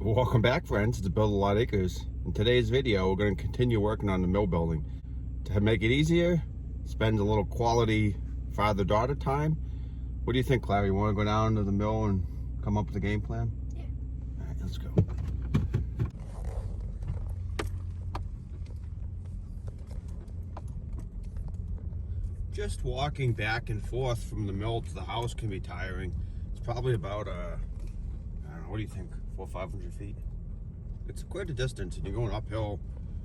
Welcome back, friends, to Build a Lot Acres. In today's video, we're going to continue working on the mill building. To make it easier, spend a little quality father-daughter time. What do you think, Clary? You want to go down to the mill and come up with a game plan? Yeah. All right, let's go. Just walking back and forth from the mill to the house can be tiring. It's probably about, I don't know, what do you think, 400 or 500 feet? It's quite a distance, and you're going uphill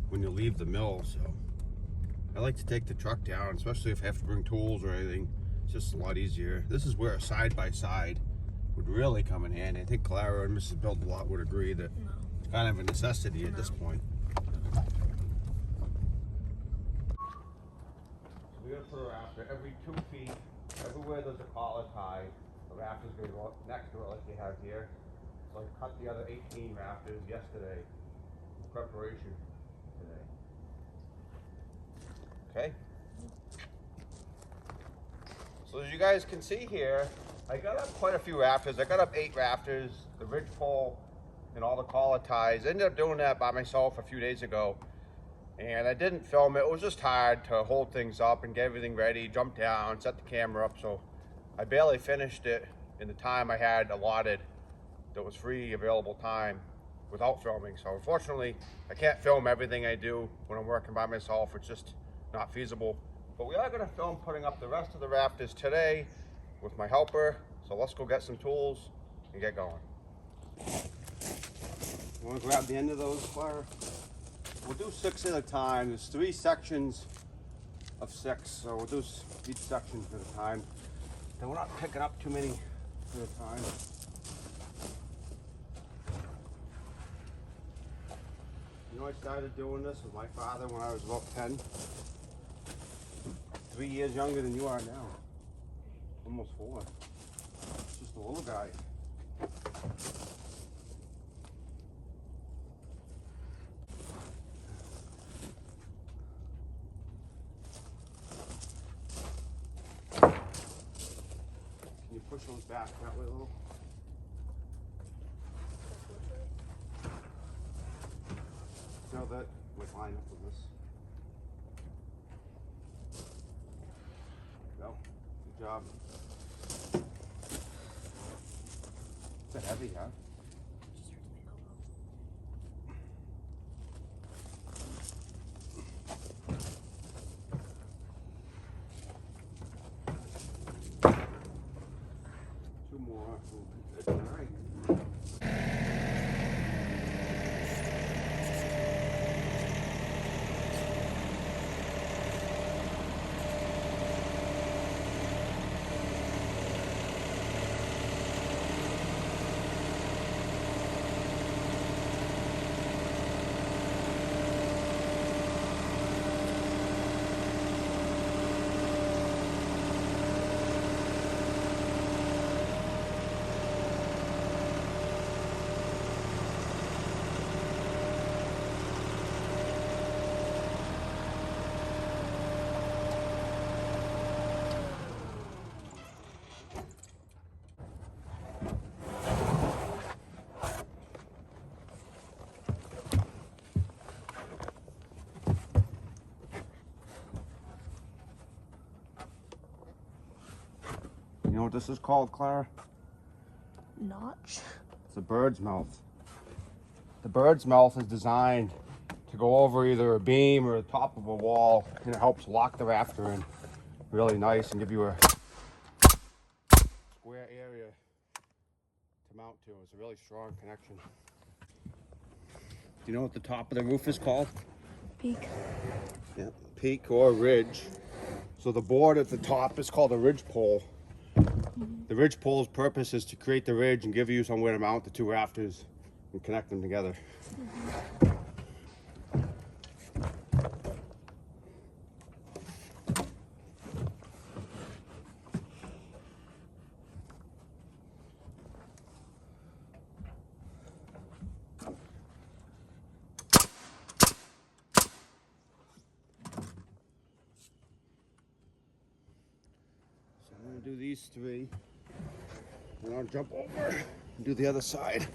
when you leave the mill, so I like to take the truck down, especially if I have to bring tools or anything. It's just a lot easier. This is where a side-by-side would really come in handy. I think Clara and Mrs. Build a Lot would agree that it's kind of a necessity at this point. So we're going to put a rafter every 2 feet. Everywhere there's a collar tie, the rafter's going to go up next to it like they have here. So I cut the other 18 rafters yesterday in preparation today. Okay. So as you guys can see here, I got up quite a few rafters. I got up 8 rafters, the ridge pole, and all the collar ties. I ended up doing that by myself a few days ago. And I didn't film it. It was just hard to hold things up and get everything ready, jump down, set the camera up. So I barely finished it in the time I had allotted. That was free available time without filming. So unfortunately, I can't film everything I do when I'm working by myself. It's just not feasible. But we are going to film putting up the rest of the rafters today with my helper. So let's go get some tools and get going. You want to grab the end of those, Clara? We'll do 6 at a time. There's 3 sections of 6, so we'll do each section at a time. Then we're not picking up too many at a time. You know, I started doing this with my father when I was about 10. 3 years younger than you are now. Almost 4. Just a little guy. Can you push those back that way a little? So that would line up with this. Go. Good job. It's a heavy, huh? Two more. All right. You know what this is called, Clara? Notch. It's a bird's mouth. The bird's mouth is designed to go over either a beam or the top of a wall, and it helps lock the rafter in really nice and give you a square area to mount to. It's a really strong connection. Do you know what the top of the roof is called? Peak. Yeah, peak or ridge. So the board at the top is called a ridge pole. The ridge pole's purpose is to create the ridge and give you somewhere to mount the 2 rafters and connect them together. Do these 3, and I'll jump over and do the other side.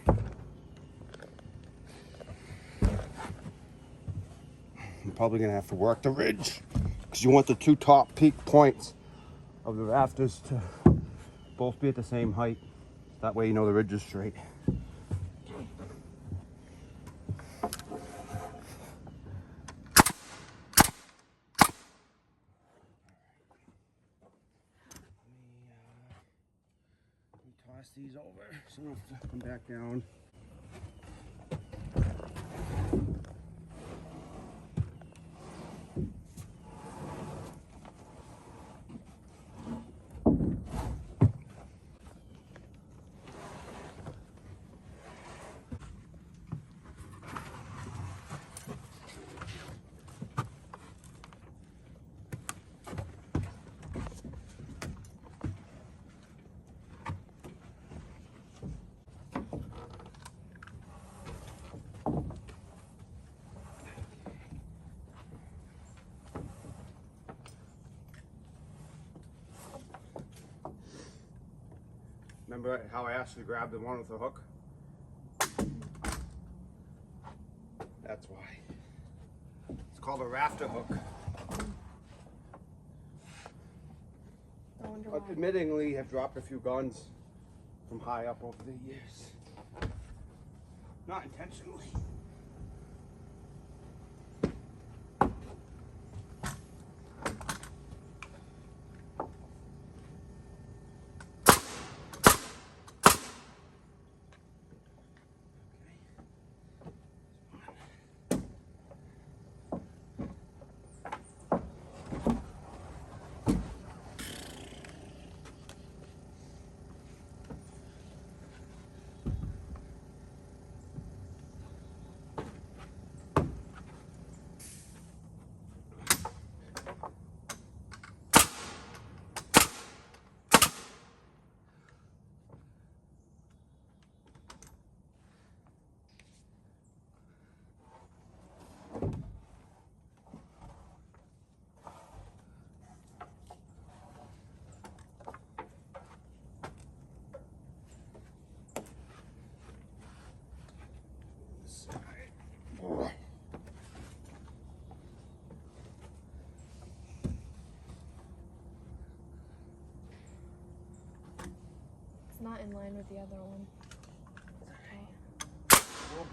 I'm probably gonna have to work the ridge because you want the two top peak points of the rafters to both be at the same height. That way you know the ridge is straight. Let me toss these over so I don't have to come back down. Remember how I asked you to grab the one with the hook? That's why. It's called a rafter hook. I wonder But why. admittingly, have dropped a few guns from high up over the years. Not intentionally. It's not in line with the other one. Will be.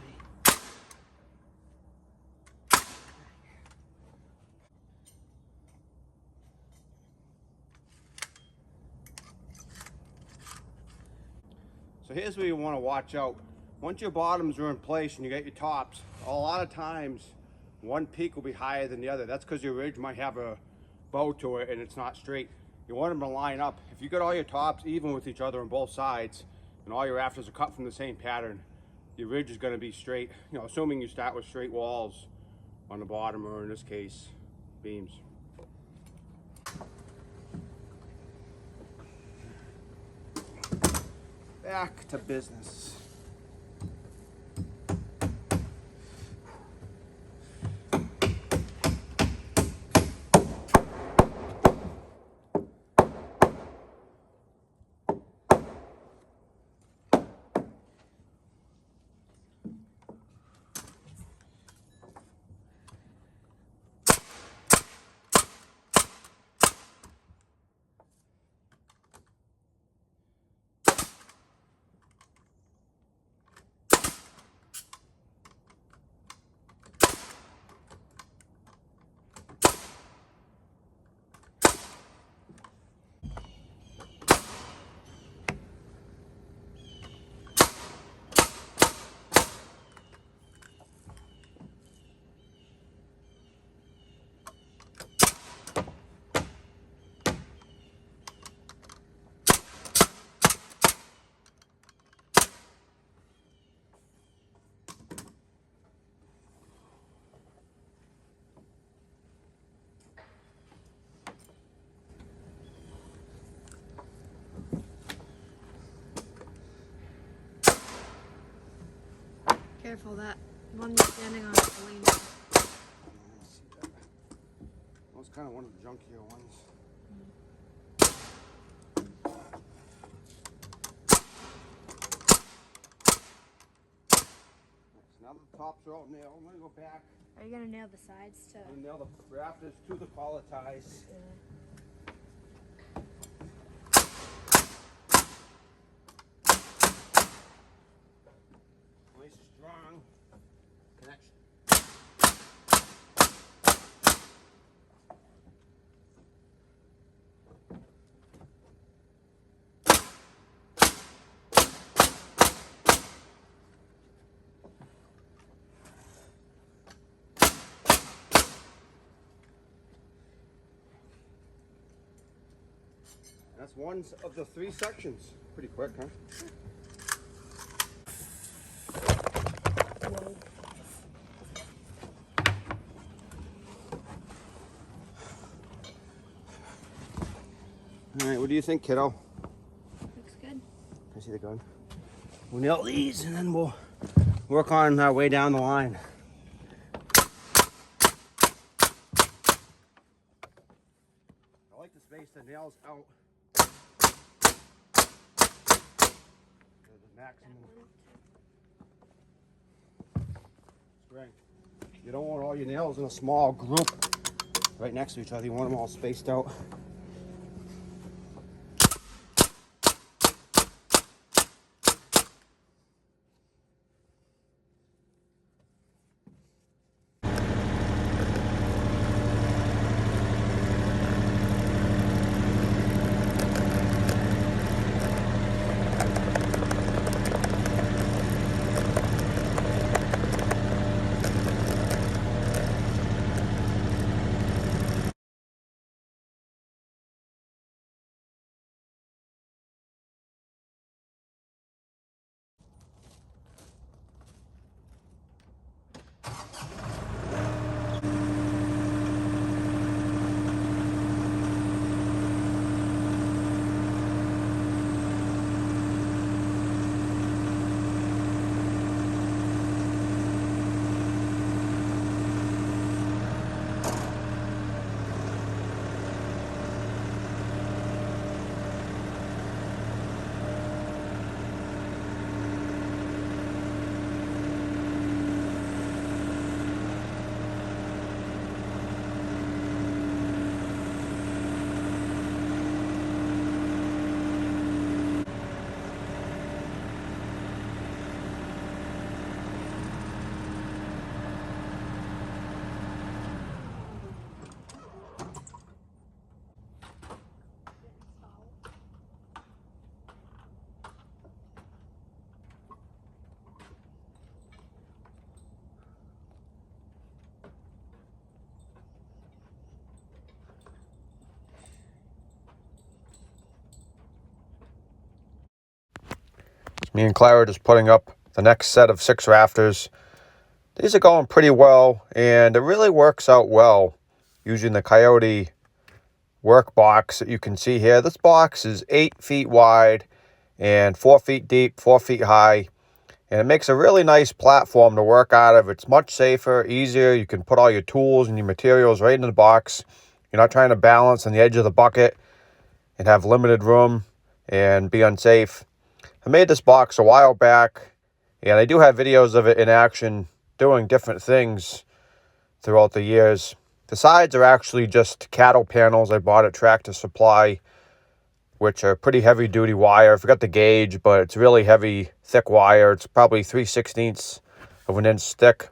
So here's where you want to watch out. Once your bottoms are in place and you get your tops, a lot of times one peak will be higher than the other. That's because your ridge might have a bow to it and it's not straight. You want them to line up. If you got all your tops even with each other on both sides and all your rafters are cut from the same pattern, your ridge is going to be straight, you know, assuming you start with straight walls on the bottom, or in this case, beams. Back to business. Careful, that one you're standing on is leaning. That was kind of one of the junkier ones. Now Now the tops are all nailed. I'm gonna go back. Are you gonna nail the sides to? I'm gonna nail the rafters to the collar ties. Nice strong connection. That's one of the 3 sections. Pretty quick, huh? All right, what do you think, kiddo? Looks good. I see the gun. We'll nail these and then we'll work on our way down the line. I like to space the nails out to the maximum strength. You don't want all your nails in a small group right next to each other. You want them all spaced out. Me and Clara are just putting up the next set of 6 rafters. These are going pretty well, and it really works out well using the Coyote work box that you can see here. This box is 8 feet wide and 4 feet deep, 4 feet high, and it makes a really nice platform to work out of. It's much safer, easier. You can put all your tools and your materials right in the box. You're not trying to balance on the edge of the bucket and have limited room and be unsafe. I made this box a while back, and I do have videos of it in action doing different things throughout the years. The sides are actually just cattle panels I bought at Tractor Supply, which are pretty heavy duty wire. I forgot the gauge, but it's really heavy, thick wire. It's probably 3/16 of an inch thick.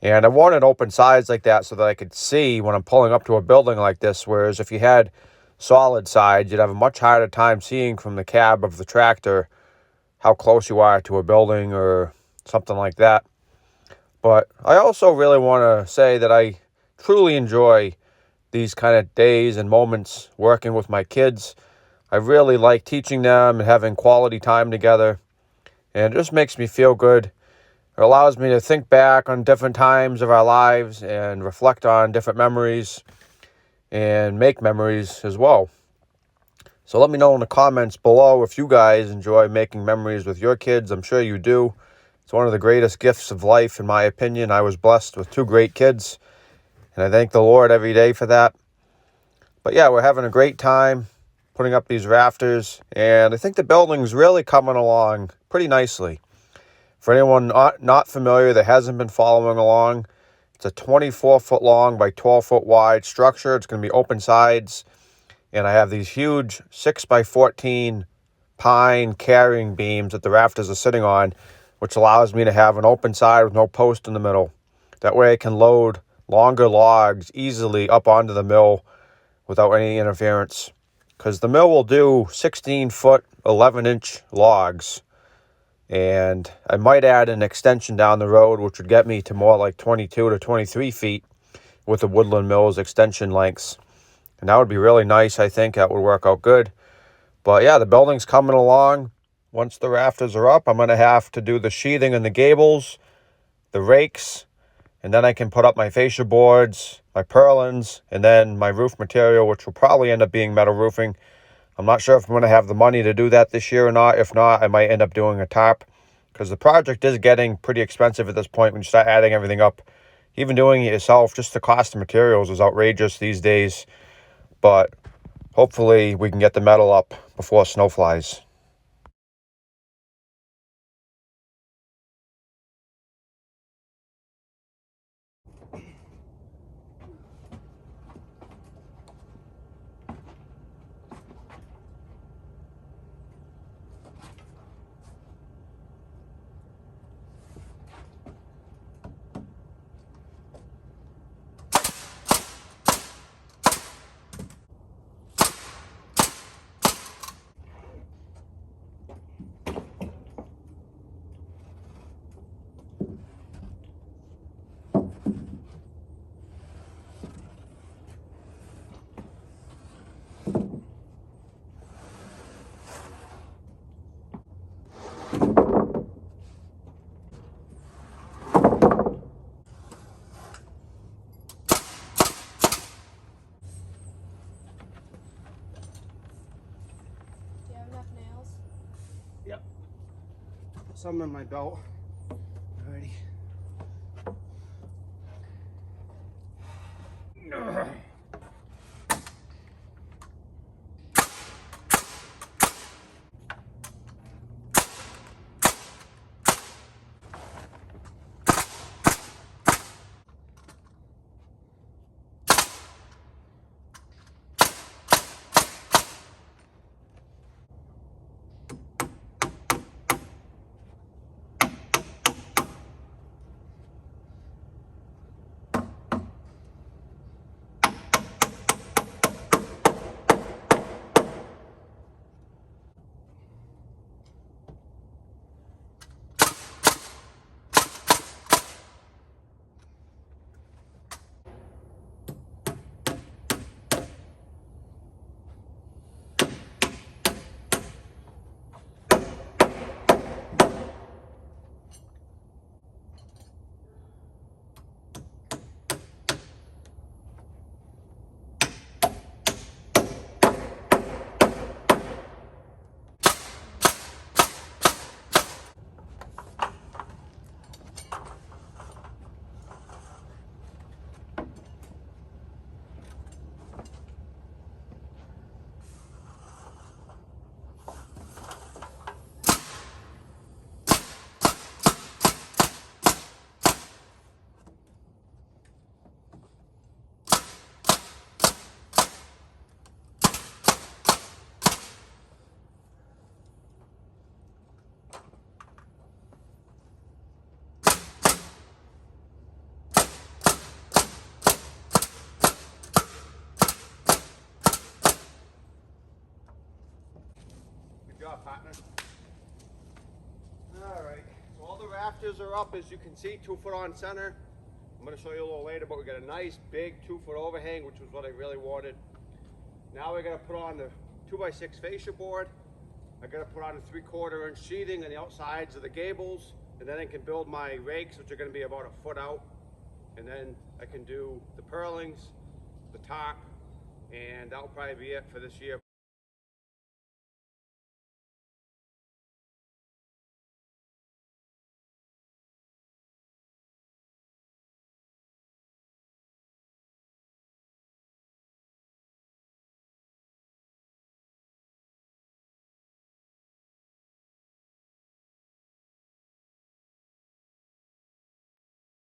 And I wanted open sides like that so that I could see when I'm pulling up to a building like this, whereas if you had solid sides, you'd have a much harder time seeing from the cab of the tractor how close you are to a building or something like that. But I also really want to say that I truly enjoy these kind of days and moments working with my kids. I really like teaching them and having quality time together, and it just makes me feel good. It allows me to think back on different times of our lives and reflect on different memories and make memories as well. So let me know in the comments below if you guys enjoy making memories with your kids. I'm sure you do. It's one of the greatest gifts of life, in my opinion. I was blessed with 2 great kids, and I thank the Lord every day for that. But yeah, we're having a great time putting up these rafters, and I think the building's really coming along pretty nicely. For anyone not familiar that hasn't been following along, it's a 24-foot long by 12-foot wide structure. It's going to be open sides. And I have these huge 6x14 pine carrying beams that the rafters are sitting on, which allows me to have an open side with no post in the middle. That way I can load longer logs easily up onto the mill without any interference. Because the mill will do 16-foot, 11-inch logs. And I might add an extension down the road, which would get me to more like 22 to 23 feet with the Woodland Mill's extension lengths. And that would be really nice. I think that would work out good. But yeah, the building's coming along. Once the rafters are up, I'm going to have to do the sheathing and the gables, the rakes, and then I can put up my fascia boards, my purlins, and then my roof material, which will probably end up being metal roofing. I'm not sure if I'm going to have the money to do that this year or not. If not, I might end up doing a tarp, because the project is getting pretty expensive at this point when you start adding everything up. Even doing it yourself, just the cost of materials is outrageous these days. But hopefully we can get the metal up before snow flies. Do you have enough nails? Yep. Some in my belt. Alrighty. Good job, partner. Alright, so all the rafters are up, as you can see, 2 foot on center. I'm going to show you a little later, but we got a nice big 2 foot overhang, which was what I really wanted. Now we're going to put on the 2x6 fascia board. I got to put on a 3/4 inch sheathing on the outsides of the gables, and then I can build my rakes, which are going to be about 1 foot out. And then I can do the purlings, the top, and that'll probably be it for this year.